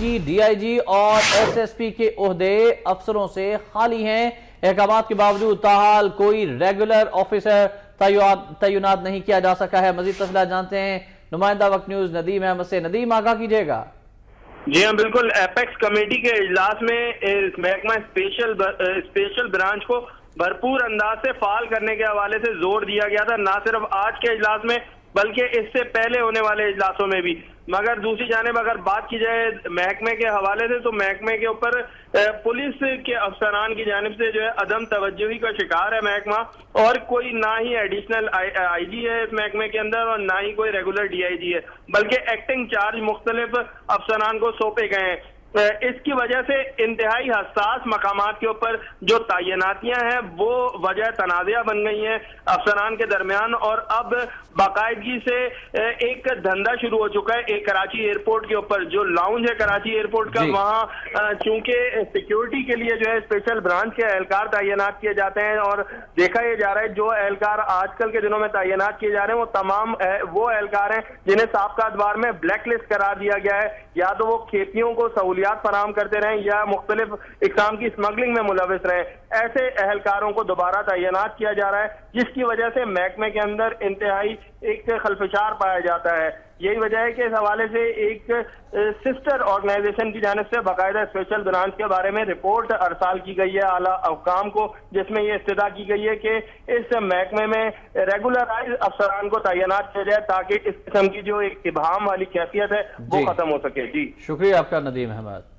G, D I جی اور S S P کے عہدے افسروں سے خالی ہیں۔ احکامات کے باوجود تاحال کوئی ریگولر آفیسر تعینات نہیں کیا جا سکا ہے۔ مزید تفصیلات جانتے ہیں نمائندہ وقت نیوز ندیم احمد سے۔ ندیم، آگاہ کیجیے گا۔ جی ہاں بالکل، ایپیکس کمیٹی کے اجلاس میں محکمہ اسپیشل برانچ کو بھرپور انداز سے فعال کرنے کے حوالے سے زور دیا گیا تھا، نہ صرف آج کے اجلاس میں بلکہ اس سے پہلے ہونے والے اجلاسوں میں بھی۔ مگر دوسری جانب اگر بات کی جائے محکمے کے حوالے سے تو محکمے کے اوپر پولیس کے افسران کی جانب سے جو ہے عدم توجہی کا شکار ہے محکمہ، اور کوئی نہ ہی ایڈیشنل آئی جی ہے اس محکمے کے اندر اور نہ ہی کوئی ریگولر ڈی آئی جی ہے، بلکہ ایکٹنگ چارج مختلف افسران کو سونپے گئے ہیں۔ اس کی وجہ سے انتہائی حساس مقامات کے اوپر جو تعیناتیاں ہیں وہ وجہ تنازعہ بن گئی ہیں افسران کے درمیان، اور اب باقاعدگی سے ایک دھندا شروع ہو چکا ہے ایک کراچی ایئرپورٹ کے اوپر جو لاؤنج ہے کراچی ایئرپورٹ کا، وہاں چونکہ سیکیورٹی کے لیے جو ہے اسپیشل برانچ کے اہلکار تعینات کیے جاتے ہیں، اور دیکھا یہ جا رہا ہے جو اہلکار آج کل کے دنوں میں تعینات کیے جا رہے ہیں وہ تمام وہ اہلکار ہیں جنہیں سابقہ ادوار میں بلیک لسٹ قرار دیا گیا ہے، یا تو وہ کھیتیوں کو سہولیات فراہم کرتے رہیں یا مختلف اقسام کی اسمگلنگ میں ملوث رہیں۔ ایسے اہلکاروں کو دوبارہ تعینات کیا جا رہا ہے، جس کی وجہ سے محکمے کے اندر انتہائی ایک خلفشار پایا جاتا ہے۔ یہی وجہ ہے کہ اس حوالے سے ایک سسٹر آرگنائزیشن کی جانب سے باقاعدہ اسپیشل برانچ کے بارے میں رپورٹ ارسال کی گئی ہے اعلیٰ حکام کو، جس میں یہ استدعا کی گئی ہے کہ اس محکمے میں ریگولرائز افسران کو تعینات کیا جائے تاکہ اس قسم کی جو ایک ابہام والی کیفیت ہے وہ ختم ہو سکے۔ جی شکریہ آپ کا ندیم احمد۔